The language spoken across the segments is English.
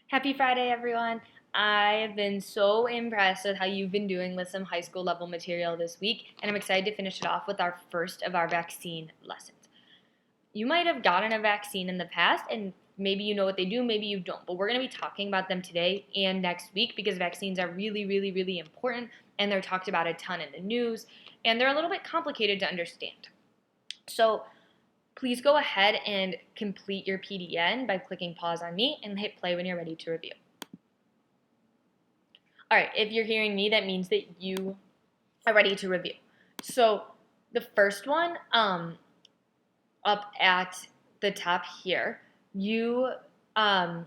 Happy Friday, everyone. I've been so impressed with how you've been doing with some high school level material this week, and I'm excited to finish it off with our first of our vaccine lessons. You might have gotten a vaccine in the past, and maybe you know what they do, maybe you don't, but we're going to be talking about them today and next week because vaccines are really, really, really important, and they're talked about a ton in the news, and they're a little bit complicated to understand. So, please go ahead and complete your PDN by clicking pause on me and hit play when you're ready to review. All right, if you're hearing me, that means that you are ready to review. So the first one, up at the top here, that's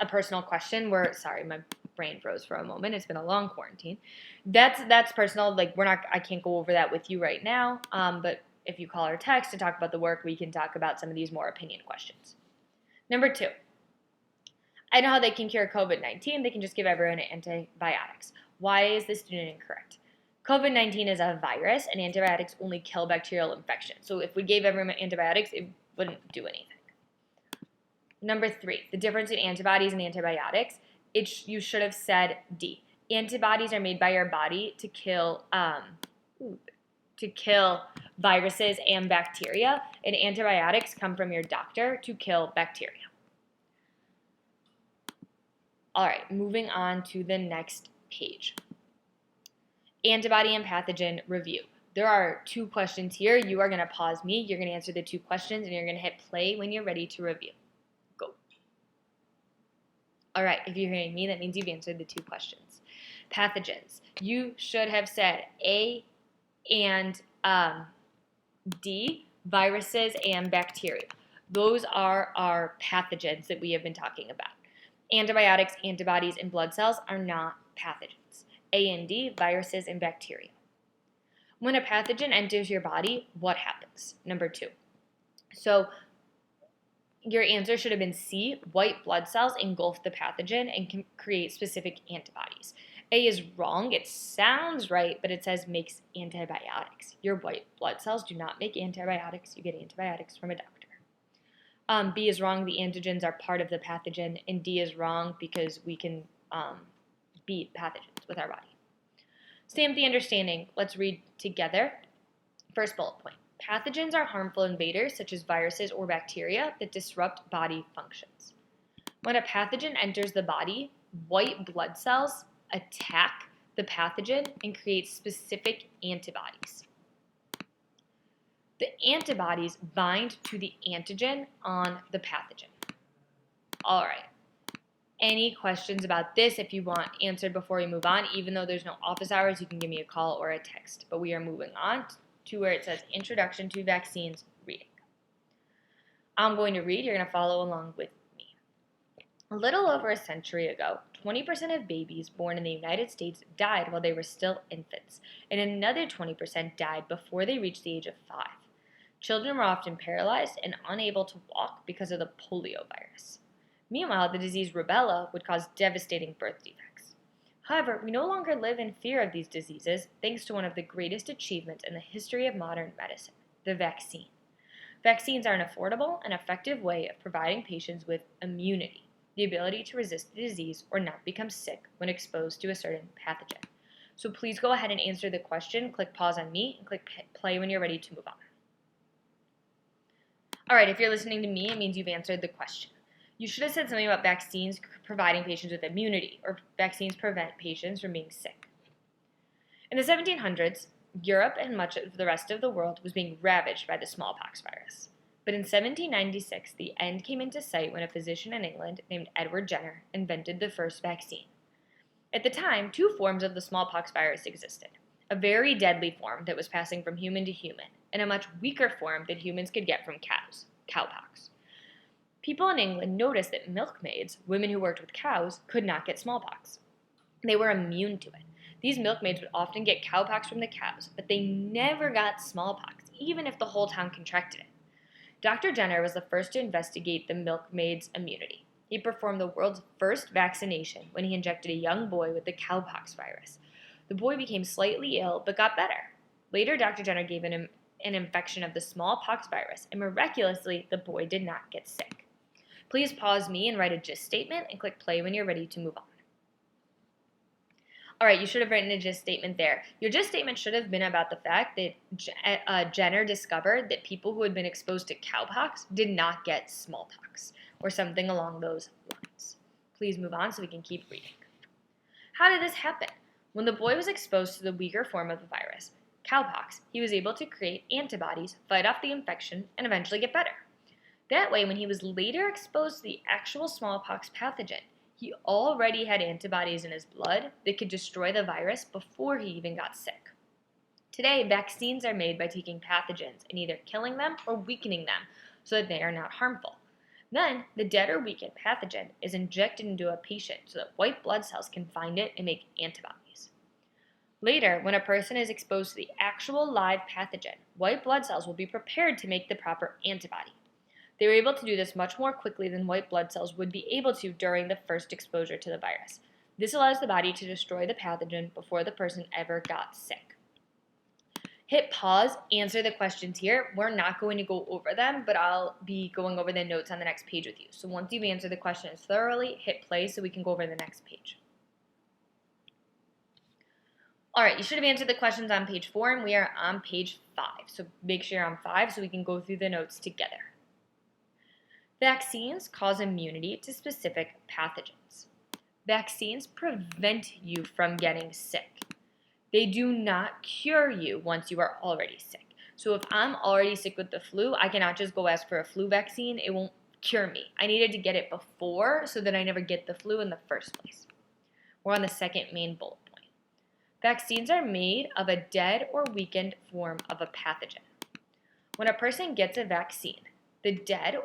a personal question where, sorry, my brain froze for a moment. It's been a long quarantine. That's personal. Like I can't go over that with you right now. But if you call or text to talk about the work, we can talk about some of these more opinion questions. Number 2. I know how they can cure COVID-19. They can just give everyone antibiotics. Why is this student incorrect? COVID-19 is a virus, and antibiotics only kill bacterial infection. So if we gave everyone antibiotics, it wouldn't do anything. Number 3, the difference in antibodies and antibiotics. You should have said D. Antibodies are made by your body to kill viruses and bacteria, and antibiotics come from your doctor to kill bacteria. All right, moving on to the next page. Antibody and pathogen review. There are 2 questions here. You are going to pause me. You're going to answer the 2 questions, and you're going to hit play when you're ready to review. Go. All right, if you're hearing me, that means you've answered the 2 questions. Pathogens. You should have said A and D, viruses and bacteria. Those are our pathogens that we have been talking about. Antibiotics, antibodies, and blood cells are not pathogens. A and D, viruses and bacteria. When a pathogen enters your body, what happens? Number 2. So your answer should have been C, white blood cells engulf the pathogen and can create specific antibodies. A is wrong. It sounds right, but it says makes antibiotics. Your white blood cells do not make antibiotics. You get antibiotics from a doctor. B is wrong. The antigens are part of the pathogen. And D is wrong because we can beat pathogens with our body. Stamp the understanding. Let's read together. First bullet point. Pathogens are harmful invaders such as viruses or bacteria that disrupt body functions. When a pathogen enters the body, white blood cells attack the pathogen and create specific antibodies. The antibodies bind to the antigen on the pathogen. All right. Any questions about this? If you want answered before we move on, even though there's no office hours, you can give me a call or a text. But we are moving on to where it says Introduction to Vaccines reading. I'm going to read. You're going to follow along with me. A little over a century ago, 20% of babies born in the United States died while they were still infants, and another 20% died before they reached the age of 5. Children were often paralyzed and unable to walk because of the polio virus. Meanwhile, the disease rubella would cause devastating birth defects. However, we no longer live in fear of these diseases thanks to one of the greatest achievements in the history of modern medicine, the vaccine. Vaccines are an affordable and effective way of providing patients with immunity, the ability to resist the disease or not become sick when exposed to a certain pathogen. So please go ahead and answer the question. Click pause on me and click play when you're ready to move on. All right, if you're listening to me, it means you've answered the question. You should have said something about vaccines providing patients with immunity, or vaccines prevent patients from being sick. In the 1700s, Europe and much of the rest of the world was being ravaged by the smallpox virus. But in 1796, the end came into sight when a physician in England named Edward Jenner invented the first vaccine. At the time, 2 forms of the smallpox virus existed. A very deadly form that was passing from human to human, and a much weaker form that humans could get from cows, cowpox. People in England noticed that milkmaids, women who worked with cows, could not get smallpox. They were immune to it. These milkmaids would often get cowpox from the cows, but they never got smallpox, even if the whole town contracted it. Dr. Jenner was the first to investigate the milkmaid's immunity. He performed the world's first vaccination when he injected a young boy with the cowpox virus. The boy became slightly ill, but got better. Later, Dr. Jenner gave him an infection of the smallpox virus, and miraculously, the boy did not get sick. Please pause me and write a gist statement and click play when you're ready to move on. All right, you should have written a gist statement there. Your gist statement should have been about the fact that Jenner discovered that people who had been exposed to cowpox did not get smallpox, or something along those lines. Please move on so we can keep reading. How did this happen? When the boy was exposed to the weaker form of the virus, cowpox, he was able to create antibodies, fight off the infection, and eventually get better. That way, when he was later exposed to the actual smallpox pathogen, he already had antibodies in his blood that could destroy the virus before he even got sick. Today, vaccines are made by taking pathogens and either killing them or weakening them so that they are not harmful. Then, the dead or weakened pathogen is injected into a patient so that white blood cells can find it and make antibodies. Later, when a person is exposed to the actual live pathogen, white blood cells will be prepared to make the proper antibody. They were able to do this much more quickly than white blood cells would be able to during the first exposure to the virus. This allows the body to destroy the pathogen before the person ever got sick. Hit pause, answer the questions here. We're not going to go over them, but I'll be going over the notes on the next page with you. So once you've answered the questions thoroughly, hit play so we can go over the next page. All right, you should have answered the questions on page 4, and we are on page 5. So make sure you're on 5 so we can go through the notes together. Vaccines cause immunity to specific pathogens. Vaccines prevent you from getting sick. They do not cure you once you are already sick. So if I'm already sick with the flu, I cannot just go ask for a flu vaccine. It won't cure me. I needed to get it before so that I never get the flu in the first place. We're on the second main bullet point. Vaccines are made of a dead or weakened form of a pathogen. When a person gets a vaccine, the dead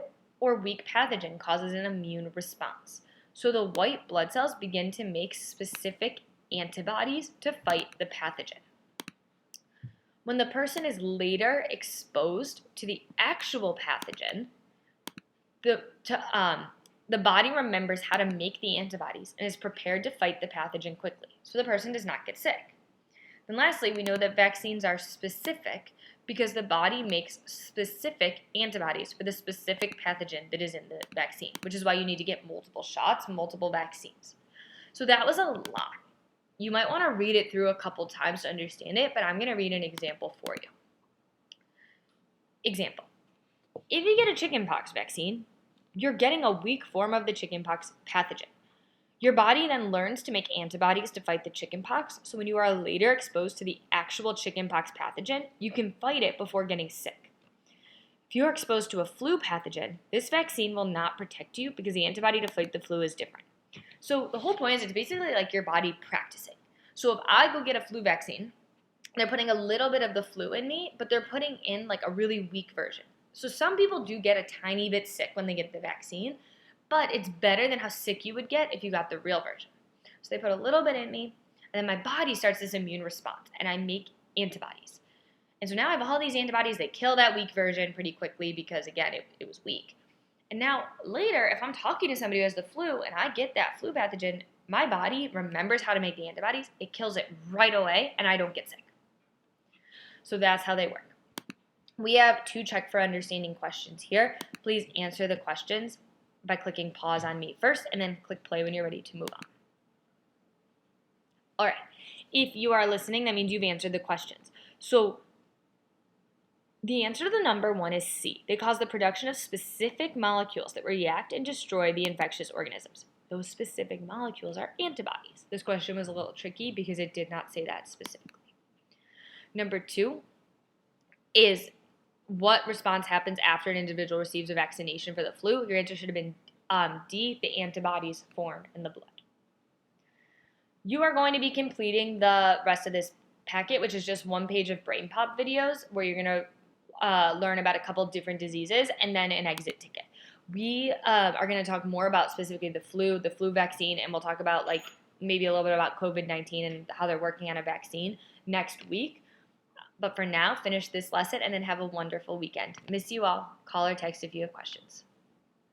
or weak pathogen causes an immune response. So the white blood cells begin to make specific antibodies to fight the pathogen. When the person is later exposed to the actual pathogen, the body remembers how to make the antibodies and is prepared to fight the pathogen quickly, so the person does not get sick. Then lastly, we know that vaccines are specific because the body makes specific antibodies for the specific pathogen that is in the vaccine, which is why you need to get multiple shots, multiple vaccines. So that was a lot. You might want to read it through a couple times to understand it, but I'm going to read an example for you. Example. If you get a chickenpox vaccine, you're getting a weak form of the chickenpox pathogen. Your body then learns to make antibodies to fight the chickenpox, so when you are later exposed to the actual chickenpox pathogen, you can fight it before getting sick. If you are exposed to a flu pathogen, this vaccine will not protect you because the antibody to fight the flu is different. So the whole point is it's basically like your body practicing. So if I go get a flu vaccine, they're putting a little bit of the flu in me, but they're putting in like a really weak version. So some people do get a tiny bit sick when they get the vaccine, but it's better than how sick you would get if you got the real version. So they put a little bit in me, and then my body starts this immune response, and I make antibodies. And so now I have all these antibodies that kill that weak version pretty quickly because, again, it was weak. And now later, if I'm talking to somebody who has the flu and I get that flu pathogen, my body remembers how to make the antibodies, it kills it right away, and I don't get sick. So that's how they work. We have 2 check for understanding questions here. Please answer the questions by clicking pause on me first, and then click play when you're ready to move on. All right. If you are listening, that means you've answered the questions. So the answer to the number 1 is C. They cause the production of specific molecules that react and destroy the infectious organisms. Those specific molecules are antibodies. This question was a little tricky because it did not say that specifically. Number 2 is what response happens after an individual receives a vaccination for the flu? Your answer should have been D, the antibodies form in the blood. You are going to be completing the rest of this packet, which is just 1 page of brain pop videos where you're going to learn about a couple different diseases and then an exit ticket. We are going to talk more about specifically the flu vaccine, and we'll talk about like maybe a little bit about COVID-19 and how they're working on a vaccine next week. But for now, finish this lesson and then have a wonderful weekend. Miss you all. Call or text if you have questions.